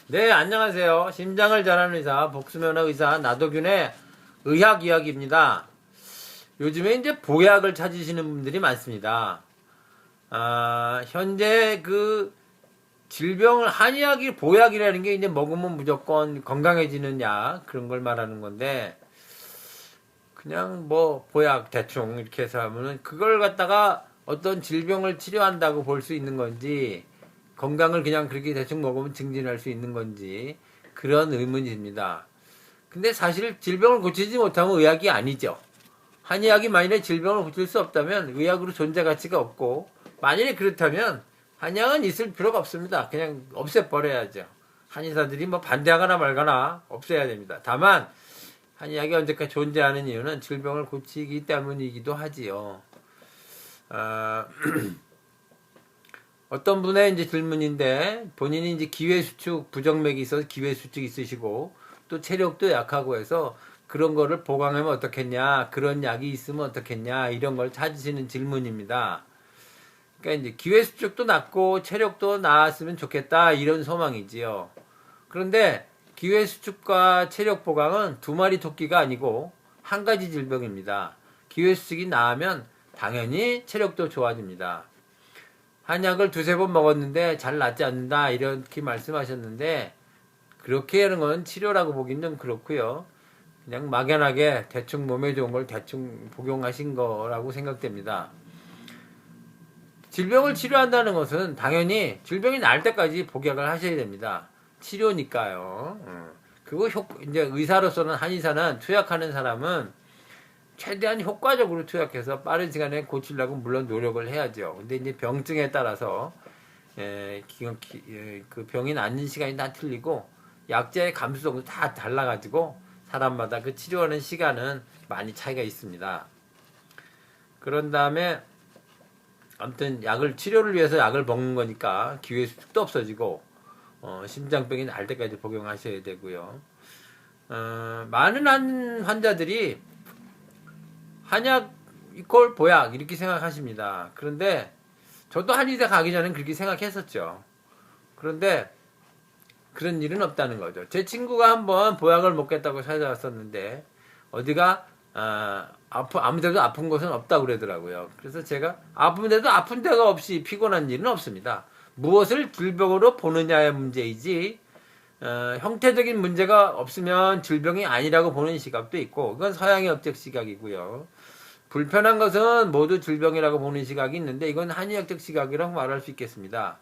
네, 안녕하세요. 심장을 잘하는 의사, 복수면허 의사 나도균의 의학 이야기입니다. 요즘에 이제 보약을 찾으시는 분들이 많습니다. 현재 그 질병을 한의학이 보약이라는 게 이제 먹으면 무조건 건강해지는 약 그런 걸 말하는 건데 그냥 뭐 보약 대충 이렇게 해서 하면은 그걸 갖다가 어떤 질병을 치료한다고 볼 수 있는 건지 건강을 그냥 그렇게 대충 먹으면 증진할 수 있는 건지 그런 의문입니다. 근데 사실 질병을 고치지 못하면 의학이 아니죠. 한의학이 만일에 질병을 고칠 수 없다면 의학으로 존재 가치가 없고 만일에 그렇다면 한의학은 있을 필요가 없습니다. 그냥 없애버려야죠. 한의사들이 뭐 반대하거나 말거나 없애야 됩니다. 다만 한의학이 언제까지 존재하는 이유는 질병을 고치기 때문이기도 하지요. 어떤 분의 이제 질문인데 본인이 이제 기회수축 부정맥이 있어서 기회수축 있으시고 또 체력도 약하고 해서 그런 거를 보강하면 어떻겠냐, 그런 약이 있으면 어떻겠냐 이런 걸 찾으시는 질문입니다. 그러니까 이제 기회수축도 낫고 체력도 나았으면 좋겠다 이런 소망이지요. 그런데 기회수축과 체력 보강은 두 마리 토끼가 아니고 한 가지 질병입니다. 기회수축이 나으면 당연히 체력도 좋아집니다. 한약을 두세 번 먹었는데 잘 낫지 않는다 이렇게 말씀하셨는데 그렇게 하는 건 치료라고 보기는 좀 그렇고요. 그냥 막연하게 대충 몸에 좋은 걸 대충 복용하신 거라고 생각됩니다. 질병을 치료한다는 것은 당연히 질병이 나을 때까지 복약을 하셔야 됩니다. 치료니까요. 그거 이제 의사로서는 한의사는 투약하는 사람은 최대한 효과적으로 투약해서 빠른 시간에 고치려고 물론 노력을 해야죠. 근데 이제 병증에 따라서 그 병이 낫는 시간이 다 틀리고 약제의 감수성도 다 달라가지고 사람마다 그 치료하는 시간은 많이 차이가 있습니다. 그런 다음에 아무튼 약을 치료를 위해서 약을 먹는 거니까 기회수축도 없어지고 심장병이 날 때까지 복용하셔야 되고요. 많은 환자들이 한약 이퀄 보약 이렇게 생각하십니다. 그런데 저도 한의사 가기 전엔 그렇게 생각했었죠. 그런데 그런 일은 없다는 거죠. 제 친구가 한번 보약을 먹겠다고 찾아왔었는데 어디가 아무 데도 아픈 곳은 없다고 그러더라고요. 그래서 제가 아픈 데도 아픈 데가 없이 피곤한 일은 없습니다. 무엇을 질병으로 보느냐의 문제이지 형태적인 문제가 없으면 질병이 아니라고 보는 시각도 있고 그건 서양의 업적 시각이고요. 불편한 것은 모두 질병이라고 보는 시각이 있는데 이건 한의학적 시각이라고 말할 수 있겠습니다.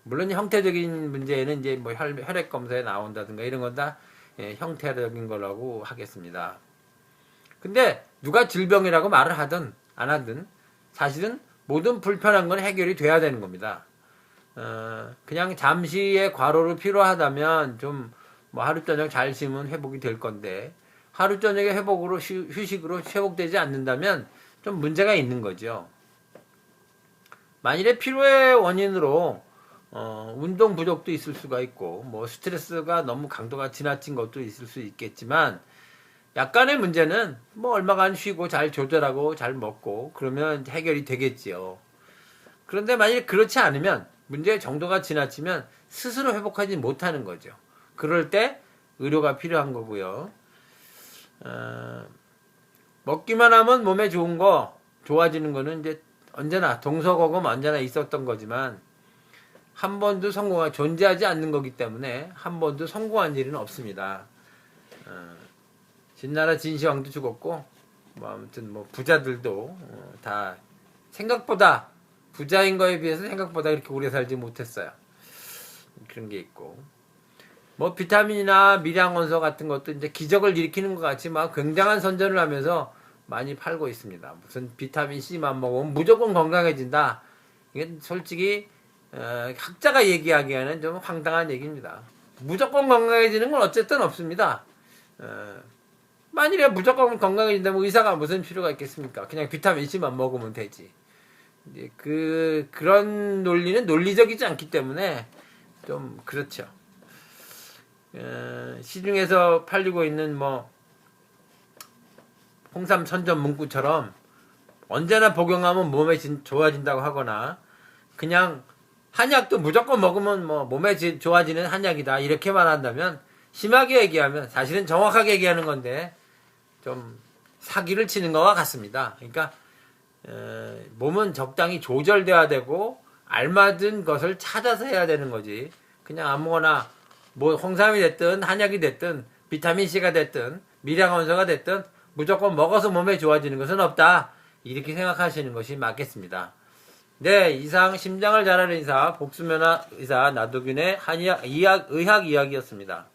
물론 형태적인 문제는 이제 뭐 혈액 검사에 나온다든가 이런 건 다 형태적인 거라고 하겠습니다. 근데 누가 질병이라고 말을 하든 안 하든 사실은 모든 불편한 건 해결이 돼야 되는 겁니다. 그냥 잠시의 과로로 필요하다면 좀 뭐 하루 저녁 잘 쉬면 회복이 될 건데 하루 저녁에 회복으로 휴식으로 회복되지 않는다면 좀 문제가 있는 거죠. 만일에 피로의 원인으로 운동 부족도 있을 수가 있고 뭐 스트레스가 너무 강도가 지나친 것도 있을 수 있겠지만 약간의 문제는 뭐 얼마간 쉬고 잘 조절하고 잘 먹고 그러면 해결이 되겠지요. 그런데 만일 그렇지 않으면 문제의 정도가 지나치면 스스로 회복하지 못하는 거죠. 그럴 때 의료가 필요한 거고요. 먹기만 하면 몸에 좋은 거 좋아지는 거는 이제 언제나 동서고금 언제나 있었던 거지만 한 번도 존재하지 않는 거기 때문에 한 번도 성공한 일은 없습니다. 진나라 진시황도 죽었고 뭐 아무튼 뭐 부자들도 다 생각보다 부자인 거에 비해서 생각보다 그렇게 오래 살지 못했어요. 그런 게 있고 뭐 비타민이나 미량원소 같은 것도 이제 기적을 일으키는 것 같이 막 굉장한 선전을 하면서 많이 팔고 있습니다. 무슨 비타민 C만 먹으면 무조건 건강해진다. 이게 솔직히 학자가 얘기하기에는 좀 황당한 얘기입니다. 무조건 건강해지는 건 어쨌든 없습니다. 만일에 무조건 건강해진다면 의사가 무슨 필요가 있겠습니까? 그냥 비타민 C만 먹으면 되지. 이제 그런 논리는 논리적이지 않기 때문에 좀 그렇죠. 시중에서 팔리고 있는 뭐 홍삼 선전 문구처럼 언제나 복용하면 몸에 좋아진다고 하거나 그냥 한약도 무조건 먹으면 뭐 몸에 좋아지는 한약이다 이렇게 말한다면 심하게 얘기하면 사실은 정확하게 얘기하는 건데 좀 사기를 치는 것과 같습니다. 그러니까 몸은 적당히 조절돼야 되고 알맞은 것을 찾아서 해야 되는 거지. 그냥 아무거나 뭐 홍삼이 됐든 한약이 됐든 비타민 C가 됐든 미량원소가 됐든 무조건 먹어서 몸에 좋아지는 것은 없다. 이렇게 생각하시는 것이 맞겠습니다. 네, 이상 심장을 잘 앓는 의사 복수면허 의사 나도균의 한의학 의학 이야기였습니다.